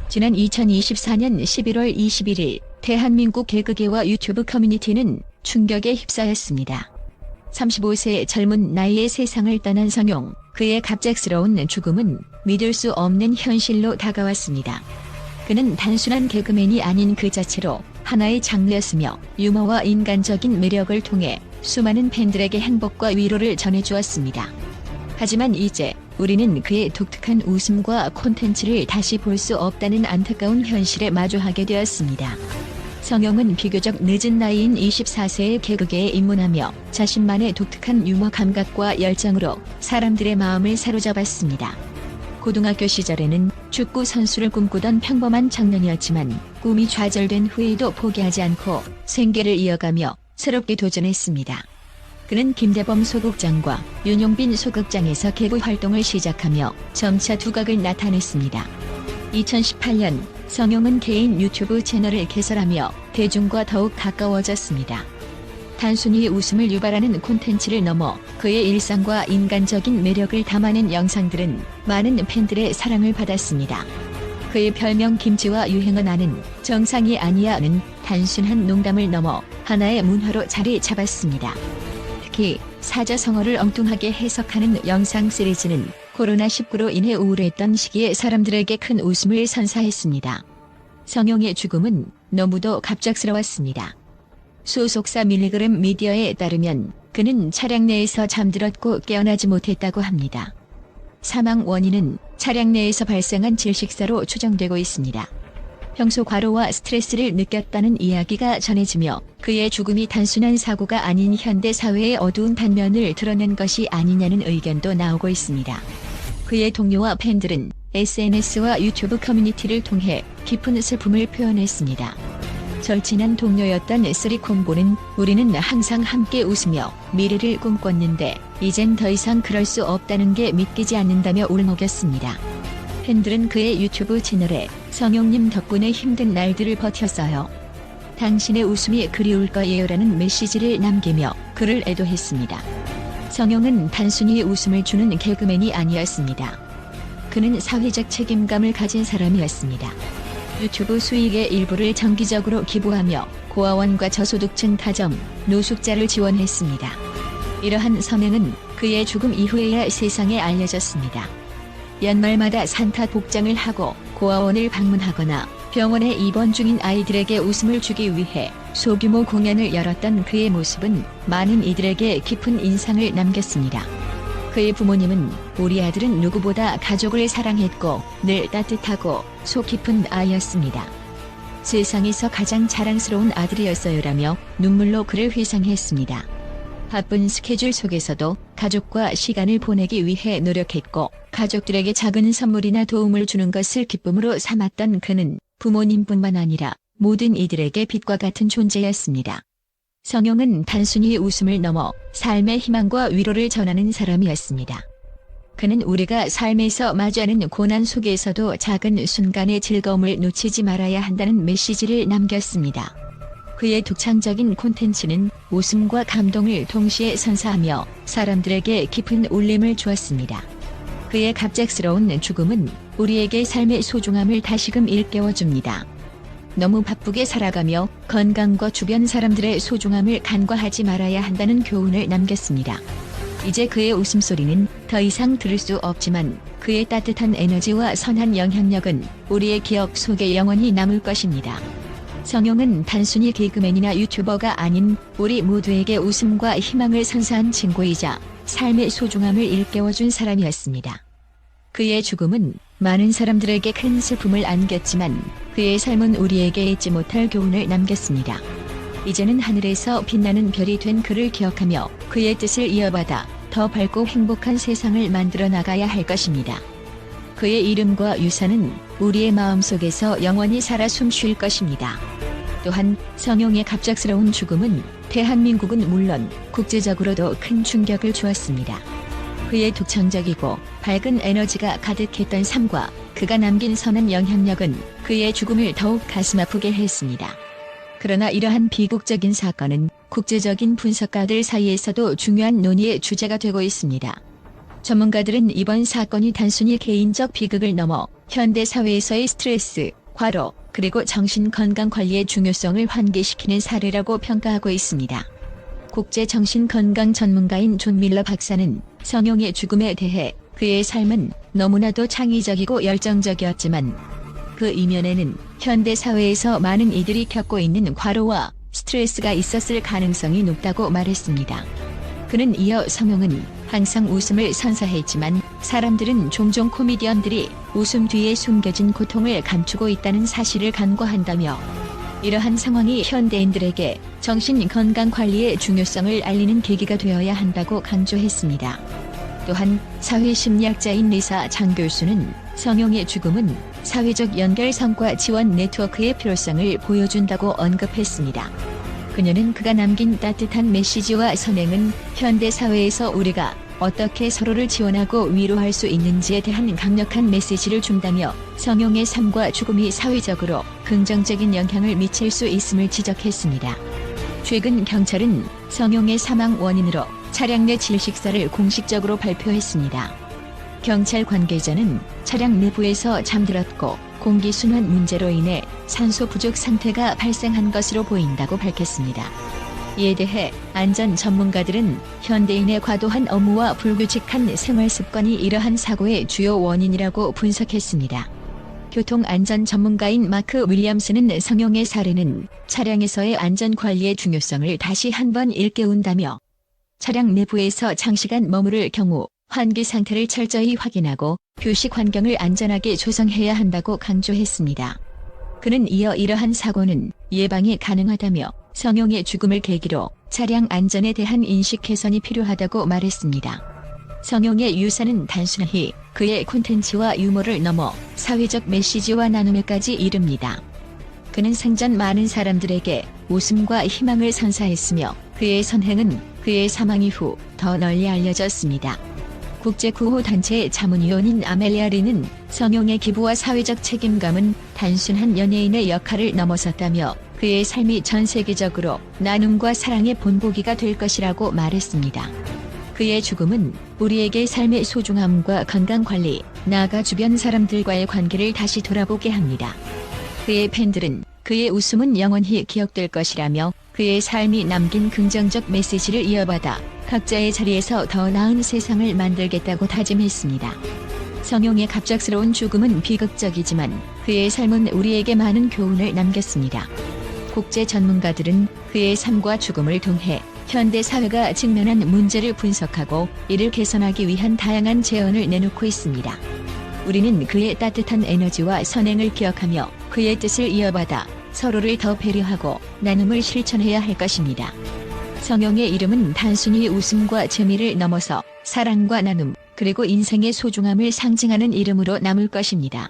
지난 2024년 11월 21일 대한민국 개그계와 유튜브 커뮤니티는 충격에 휩싸였습니다. 35세의 젊은 나이에 세상을 떠난 성용, 그의 갑작스러운 죽음은 믿을 수 없는 현실로 다가왔습니다. 그는 단순한 개그맨이 아닌 그 자체로 하나의 장르였으며 유머와 인간적인 매력을 통해 수많은 팬들에게 행복과 위로를 전해주었습니다. 하지만 이제 우리는 그의 독특한 웃음과 콘텐츠를 다시 볼 수 없다는 안타까운 현실에 마주하게 되었습니다. 성용은 비교적 늦은 나이인 24세의 개그계에 입문하며 자신만의 독특한 유머 감각과 열정으로 사람들의 마음을 사로잡았습니다. 고등학교 시절에는 축구 선수를 꿈꾸던 평범한 청년이었지만 꿈이 좌절된 후에도 포기하지 않고 생계를 이어가며 새롭게 도전했습니다. 그는 김대범 소극장과 윤용빈 소극장에서 개그 활동을 시작하며 점차 두각을 나타냈습니다. 2018년 성용은 개인 유튜브 채널을 개설하며 대중과 더욱 가까워졌습니다. 단순히 웃음을 유발하는 콘텐츠를 넘어 그의 일상과 인간적인 매력을 담아낸 영상들은 많은 팬들의 사랑을 받았습니다. 그의 별명 김치와 유행어 나는 정상이 아니야는 단순한 농담을 넘어 하나의 문화로 자리 잡았습니다. 특히 사자성어를 엉뚱하게 해석하는 영상 시리즈는 코로나19로 인해 우울했던 시기에 사람들에게 큰 웃음을 선사했습니다. 성용의 죽음은 너무도 갑작스러웠습니다. 소속사 밀리그램 미디어에 따르면 그는 차량 내에서 잠들었고 깨어나지 못했다고 합니다. 사망 원인은 차량 내에서 발생한 질식사로 추정되고 있습니다. 평소 과로와 스트레스를 느꼈다는 이야기가 전해지며 그의 죽음이 단순한 사고가 아닌 현대 사회의 어두운 단면을 드러낸 것이 아니냐는 의견도 나오고 있습니다. 그의 동료와 팬들은 SNS와 유튜브 커뮤니티를 통해 깊은 슬픔을 표현했습니다. 절친한 동료였던 쓰리콤보는 우리는 항상 함께 웃으며 미래를 꿈꿨는데 이젠 더 이상 그럴 수 없다는 게 믿기지 않는다며 울먹였습니다. 팬들은 그의 유튜브 채널에 성용님 덕분에 힘든 날들을 버텼어요. 당신의 웃음이 그리울 거예요라는 메시지를 남기며 그를 애도했습니다. 성용은 단순히 웃음을 주는 개그맨이 아니었습니다. 그는 사회적 책임감을 가진 사람이었습니다. 유튜브 수익의 일부를 정기적으로 기부하며 고아원과 저소득층 타점, 노숙자를 지원했습니다. 이러한 선행은 그의 죽음 이후에야 세상에 알려졌습니다. 연말마다 산타 복장을 하고 고아원을 방문하거나 병원에 입원 중인 아이들에게 웃음을 주기 위해 소규모 공연을 열었던 그의 모습은 많은 이들에게 깊은 인상을 남겼습니다. 그의 부모님은 우리 아들은 누구보다 가족을 사랑했고 늘 따뜻하고 속 깊은 아이였습니다. 세상에서 가장 자랑스러운 아들이었어요라며 눈물로 그를 회상했습니다. 바쁜 스케줄 속에서도 가족과 시간을 보내기 위해 노력했고 가족들에게 작은 선물이나 도움을 주는 것을 기쁨으로 삼았던 그는 부모님뿐만 아니라 모든 이들에게 빛과 같은 존재였습니다. 성용은 단순히 웃음을 넘어 삶의 희망과 위로를 전하는 사람이었습니다. 그는 우리가 삶에서 마주하는 고난 속에서도 작은 순간의 즐거움을 놓치지 말아야 한다는 메시지를 남겼습니다. 그의 독창적인 콘텐츠는 웃음과 감동을 동시에 선사하며 사람들에게 깊은 울림을 주었습니다. 그의 갑작스러운 죽음은 우리에게 삶의 소중함을 다시금 일깨워줍니다. 너무 바쁘게 살아가며 건강과 주변 사람들의 소중함을 간과하지 말아야 한다는 교훈을 남겼습니다. 이제 그의 웃음소리는 더 이상 들을 수 없지만 그의 따뜻한 에너지와 선한 영향력은 우리의 기억 속에 영원히 남을 것입니다. 성용은 단순히 개그맨이나 유튜버가 아닌 우리 모두에게 웃음과 희망을 선사한 친구이자 삶의 소중함을 일깨워준 사람이었습니다. 그의 죽음은 많은 사람들에게 큰 슬픔을 안겼지만 그의 삶은 우리에게 잊지 못할 교훈을 남겼습니다. 이제는 하늘에서 빛나는 별이 된 그를 기억하며 그의 뜻을 이어받아 더 밝고 행복한 세상을 만들어 나가야 할 것입니다. 그의 이름과 유산은 우리의 마음속에서 영원히 살아 숨쉴 것입니다. 또한 성용의 갑작스러운 죽음은 대한민국은 물론 국제적으로도 큰 충격을 주었습니다. 그의 독창적이고 밝은 에너지가 가득했던 삶과 그가 남긴 선한 영향력은 그의 죽음을 더욱 가슴 아프게 했습니다. 그러나 이러한 비극적인 사건은 국제적인 분석가들 사이에서도 중요한 논의의 주제가 되고 있습니다. 전문가들은 이번 사건이 단순히 개인적 비극을 넘어 현대 사회에서의 스트레스, 과로, 그리고 정신건강관리의 중요성을 환기시키는 사례라고 평가하고 있습니다. 국제정신건강 전문가인 존 밀러 박사는 성용의 죽음에 대해 그의 삶은 너무나도 창의적이고 열정적이었지만 그 이면에는 현대 사회에서 많은 이들이 겪고 있는 과로와 스트레스가 있었을 가능성이 높다고 말했습니다. 그는 이어 성용은 항상 웃음을 선사했지만 사람들은 종종 코미디언들이 웃음 뒤에 숨겨진 고통을 감추고 있다는 사실을 간과한다며 이러한 상황이 현대인들에게 정신건강관리의 중요성을 알리는 계기가 되어야 한다고 강조했습니다. 또한 사회심리학자인 리사 장 교수는 성용의 죽음은 사회적 연결성과 지원 네트워크의 필요성을 보여준다고 언급했습니다. 그녀는 그가 남긴 따뜻한 메시지와 선행은 현대 사회에서 우리가 어떻게 서로를 지원하고 위로할 수 있는지에 대한 강력한 메시지를 준다며 성용의 삶과 죽음이 사회적으로 긍정적인 영향을 미칠 수 있음을 지적했습니다. 최근 경찰은 성용의 사망 원인으로 차량 내 질식사를 공식적으로 발표했습니다. 경찰 관계자는 차량 내부에서 잠들었고 공기순환 문제로 인해 산소 부족 상태가 발생한 것으로 보인다고 밝혔습니다. 이에 대해 안전 전문가들은 현대인의 과도한 업무와 불규칙한 생활 습관이 이러한 사고의 주요 원인이라고 분석했습니다. 교통안전 전문가인 마크 윌리엄스는 성용의 사례는 차량에서의 안전관리의 중요성을 다시 한번 일깨운다며 차량 내부에서 장시간 머무를 경우 환기 상태를 철저히 확인하고 휴식 환경을 안전하게 조성해야 한다고 강조했습니다. 그는 이어 이러한 사고는 예방이 가능하다며 성용의 죽음을 계기로 차량 안전에 대한 인식 개선이 필요하다고 말했습니다. 성용의 유산은 단순히 그의 콘텐츠와 유머를 넘어 사회적 메시지와 나눔에까지 이릅니다. 그는 생전 많은 사람들에게 웃음과 희망을 선사했으며 그의 선행은 그의 사망 이후 더 널리 알려졌습니다. 국제구호단체의 자문위원인 아멜리아 리는 성용의 기부와 사회적 책임감은 단순한 연예인의 역할을 넘어섰다며 그의 삶이 전 세계적으로 나눔과 사랑의 본보기가 될 것이라고 말했습니다. 그의 죽음은 우리에게 삶의 소중함과 건강관리, 나아가 주변 사람들과의 관계를 다시 돌아보게 합니다. 그의 팬들은 그의 웃음은 영원히 기억될 것이라며 그의 삶이 남긴 긍정적 메시지를 이어받아 각자의 자리에서 더 나은 세상을 만들겠다고 다짐했습니다. 성용의 갑작스러운 죽음은 비극적이지만 그의 삶은 우리에게 많은 교훈을 남겼습니다. 국제 전문가들은 그의 삶과 죽음을 통해 현대 사회가 직면한 문제를 분석하고 이를 개선하기 위한 다양한 제언을 내놓고 있습니다. 우리는 그의 따뜻한 에너지와 선행을 기억하며 그의 뜻을 이어받아 서로를 더 배려하고 나눔을 실천해야 할 것입니다. 성용의 이름은 단순히 웃음과 재미를 넘어서 사랑과 나눔, 그리고 인생의 소중함을 상징하는 이름으로 남을 것입니다.